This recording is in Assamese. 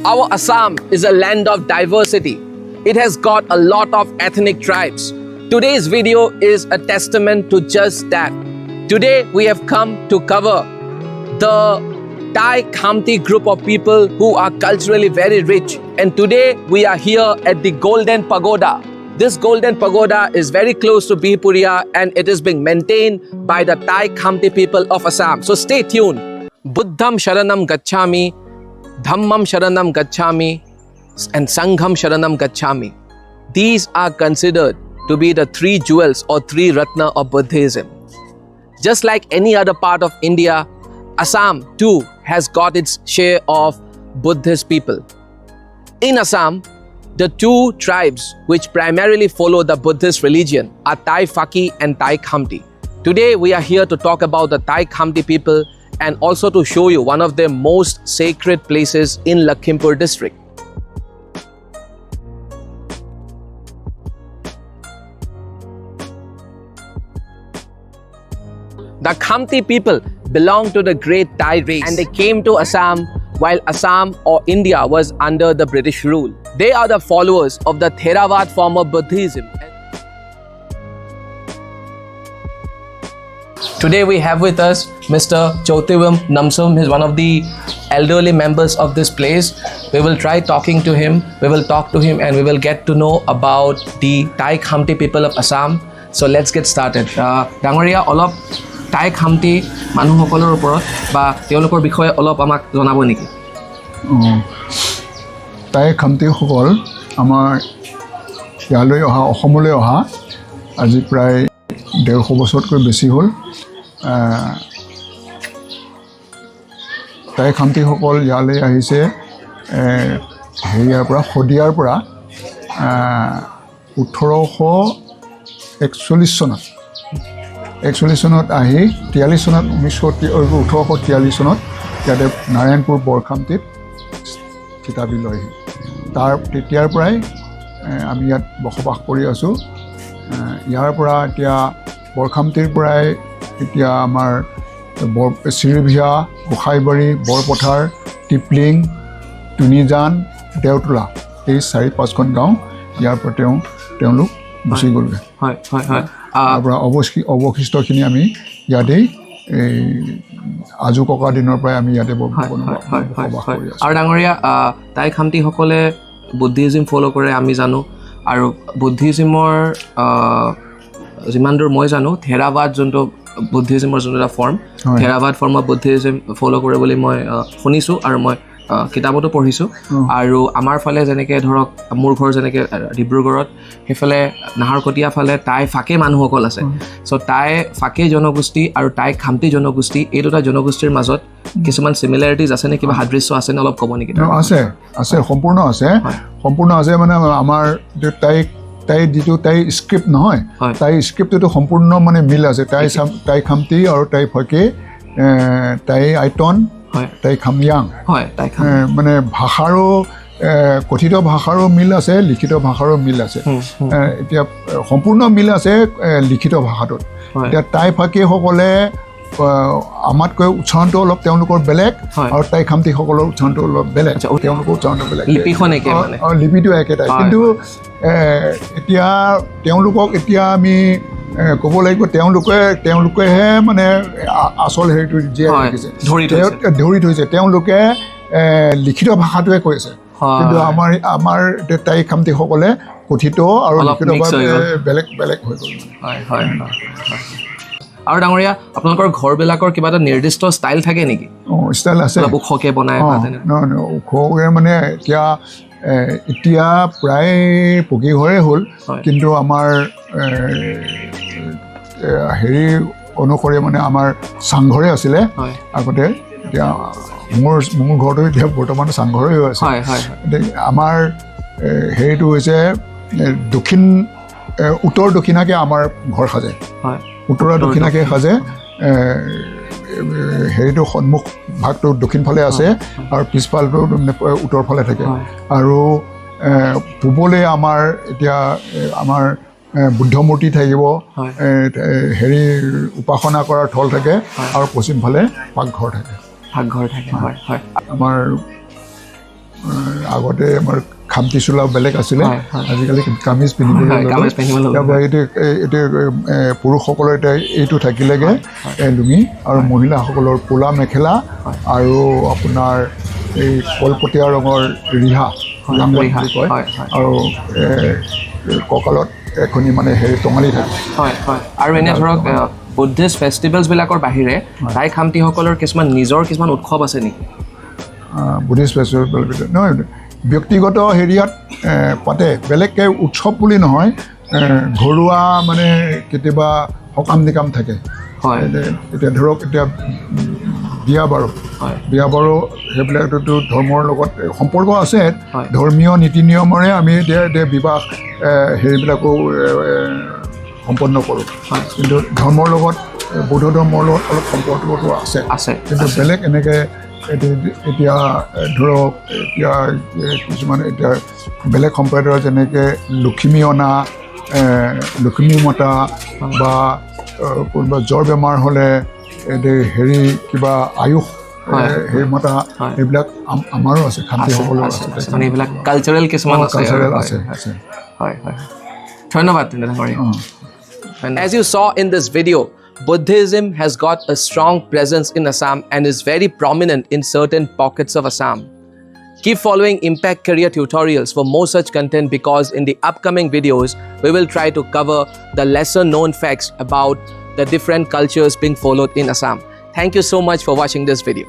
Our Assam is a land of diversity. It has got a lot of ethnic tribes. Today's video is a testament to just that. Today we have come to cover the Tai Kamti group of people who are culturally very rich. And today we are here at the Golden Pagoda. This Golden Pagoda is very close to Bihupuria and it is being maintained by the Tai Khamti people of Assam. So stay tuned. Buddham Sharanam Gacchami, Dhammam Sharanam Gacchami, and Sangham Sharanam Gacchami. These are considered to be the three jewels or three ratna of Buddhism. Just like any other part of India, Assam too has got its share of Buddhist people. In Assam, the two tribes which primarily follow the Buddhist religion are Tai Phaki and Tai Khamti. Today we are here to talk about the Tai Khamti people and also to show you one of their most sacred places in Lakhimpur District. The Khamti people belong to the great Tai race and they came to Assam while Assam or India was under the British rule. They are the followers of the Theravada form of Buddhism. Today we have with us Mr. Chotivam Namsum. He is one of the elderly members of this place. We will try talking to him. We will talk to him and we will get to know about the Tai Khamti people of Assam. So let's get started. Dangoria, olop Tai Khamti মানুহসকলৰ ওপৰত বা তেওঁলোকৰ বিষয়ে অলপ আমাক জনাব নেকি? Tai Khamti সকল আমাৰ ইয়ালৈ অহা অসমলৈ অহা আজি প্ৰায় 150 বছৰতকৈ বেছি হ'ল। Tai Khamti সকল ইয়ালৈ আহিছে হেৰিয়াৰ পৰা শদিয়াৰ পৰা 1841 চনত 41 চনত আহি 43 চনত 1843 চনত ইয়াতে নাৰায়ণপুৰ বৰখামতিত কিতাপী লয়হি। তাৰ তেতিয়াৰ পৰাই আমি ইয়াত বসবাস কৰি আছোঁ। ইয়াৰ পৰা এতিয়া বৰখামতিৰ পৰাই এতিয়া আমাৰ চিৰিভিয়া, গোসাইবাৰী, বৰপথাৰ, টিপলিং, টুনিজান, দেওতোলা এই 4-5খন গাঁও ইয়াৰ পৰা তেওঁলোক গুচি গ'লগৈ। হয় হয় হয়। তাৰ পৰা অৱশিষ্টখিনি আমি ইয়াতেই এই আজু ককা দিনৰ পৰাই আমি ইয়াতে বসবাস কৰি আছোঁ। আৰু ডাঙৰীয়া টাই খামতিসকলে বুদ্ধিজিম ফ'ল' কৰে আমি জানো আৰু বুদ্ধিজিমৰ যিমান দূৰ মই জানো থেৰাবাদ যোনটো বুদ্ধিজিমৰ যোনটো এটা form Theravada form of Buddhism follow' কৰে বুলি মই শুনিছোঁ আৰু মই কিতাপতো পঢ়িছোঁ। আৰু আমাৰ ফালে যেনেকৈ ধৰক মোৰ ঘৰ যেনেকৈ ডিব্ৰুগড়ত সেইফালে নাহৰকটীয়া ফালে টাই ফাকে মানুহসকল আছে। চ' টাই ফাকে জনগোষ্ঠী আৰু টাই খামতি জনগোষ্ঠী এই দুটা জনগোষ্ঠীৰ মাজত কিছুমান চিমিলাৰিটিজ আছে নে কিবা সাদৃশ্য আছে নে অলপ ক'ব নেকি? আছে সম্পূৰ্ণ আছে মানে আমাৰ তাই যিটো তাই স্ক্ৰিপ্ট নহয় তাই স্ক্ৰিপ্টটো সম্পূৰ্ণ মানে মিল আছে। টাই খামতি আৰু টাই ফাকে, টাই আইটন, টাই খাময়াং মানে ভাষাৰো কথিত ভাষাৰো মিল আছে, লিখিত ভাষাৰো মিল আছে। এতিয়া সম্পূৰ্ণ মিল আছে লিখিত ভাষাটোত। এতিয়া টাই ফাকেসকলে আমাতকৈ উচ্চাৰণটো অলপ তেওঁলোকৰ বেলেগ আৰু টাই খামতিসকলৰ উচ্চাৰণটো অলপ বেলেগ, তেওঁলোকৰ উচ্চাৰণটো বেলেগ, লিপিটো একেটাই। কিন্তু এতিয়া তেওঁলোকক এতিয়া আমি ক'ব লাগিব তেওঁলোকেহে মানে আচল হেৰিটো জীয়াই ৰাখিছে, ধৰি থৈছে। তেওঁলোকে লিখিত ভাষাটোৱে কৈছে, কিন্তু আমাৰ টাই খামতিসকলে কথিত আৰু লিখিতভাৱে বেলেগ বেলেগ হৈ গ'ল। আৰু ডাঙৰীয়া আপোনালোকৰ ঘৰবিলাকৰ কিবা এটা নিৰ্দিষ্ট ষ্টাইল থাকে নেকি? ষ্টাইল আছে, ওখকৈ বনাই ওখকৈ মানে এতিয়া প্ৰায় পকী ঘৰে হ'ল, কিন্তু আমাৰ হেৰি অনুসৰি মানে আমাৰ চাংঘৰে আছিলে আগতে। এতিয়া মোৰ ঘৰটো এতিয়া বৰ্তমান চাংঘৰে হৈ আছে। আমাৰ হেৰিটো হৈছে উত্তৰ দক্ষিণাকৈ আমাৰ ঘৰ সাজে, উত্তৰা দক্ষিণাকৈ সাজে। হেৰিটো সন্মুখ ভাগটো দক্ষিণ ফালে আছে আৰু পিছফালটো উত্তৰ ফালে থাকে। আৰু পূবলৈ আমাৰ এতিয়া আমাৰ বুদ্ধ মূৰ্তি থাকিব, হেৰি উপাসনা কৰাৰ থল থাকে আৰু পশ্চিম ফালে পাকঘৰ থাকে। পাকঘৰ থাকে। হয় হয়। আমাৰ আগতে আমাৰ খামতি চোলা বেলেগ আছিলে আজিকালি কামিজ পিন্ধিবলৈ তাৰপৰা এতিয়া পুৰুষসকলৰ এতিয়া এইটো থাকিলেগে লুঙি আৰু মহিলাসকলৰ পোলা মেখেলা আৰু আপোনাৰ এই কলপতীয়া ৰঙৰ ৰিহা বুলি কয় আৰু কঁকালত এখনি মানে হেৰি টঙালি থাকে আৰু এনে ধৰক বুদ্ধিষ্ট ফেষ্টিভেলছবিলাকৰ বাহিৰে টাই খামতিসকলৰ কিছুমান নিজৰ কিছুমান উৎসৱ আছে নেকি বুদ্ধিষ্ট ফেষ্টিভেল নহয় ব্যক্তিগত হেৰিয়াত পাতে বেলেগকৈ উৎসৱ বুলি নহয় ঘৰুৱা মানে কেতিয়াবা সকাম নিকাম থাকে এতিয়া ধৰক এতিয়া বিয়া বাৰু সেইবিলাকতো ধৰ্মৰ লগত সম্পৰ্ক আছে ধৰ্মীয় নীতি নিয়মেৰে আমি এতিয়া বিবাহ হেৰিবিলাকো সম্পন্ন কৰোঁ কিন্তু ধৰ্মৰ লগত বৌদ্ধ ধৰ্মৰ লগত অলপ সম্পৰ্কটো আছে কিন্তু বেলেগ এনেকৈ এতিয়া ধৰক এতিয়া কিছুমান এতিয়া বেলেগ সম্প্ৰদায়ৰ যেনেকৈ লখিমী অনা লখিমী মতা বা কোনোবা জ্বৰ বেমাৰ হ'লে হেৰি কিবা আয়ুস হেৰি মতা এইবিলাক আমাৰো আছে খামতিসকলৰ আছে মানে এইবিলাক কালচাৰেল কিছুমান আছে হয় ধন্যবাদ As you saw in this video, Buddhism has got a strong presence in Assam and is very prominent in certain pockets of Assam. Keep following Impact Career tutorials for more such content because in the upcoming videos, we will try to cover the lesser known facts about the different cultures being followed in Assam. Thank you so much for watching this video.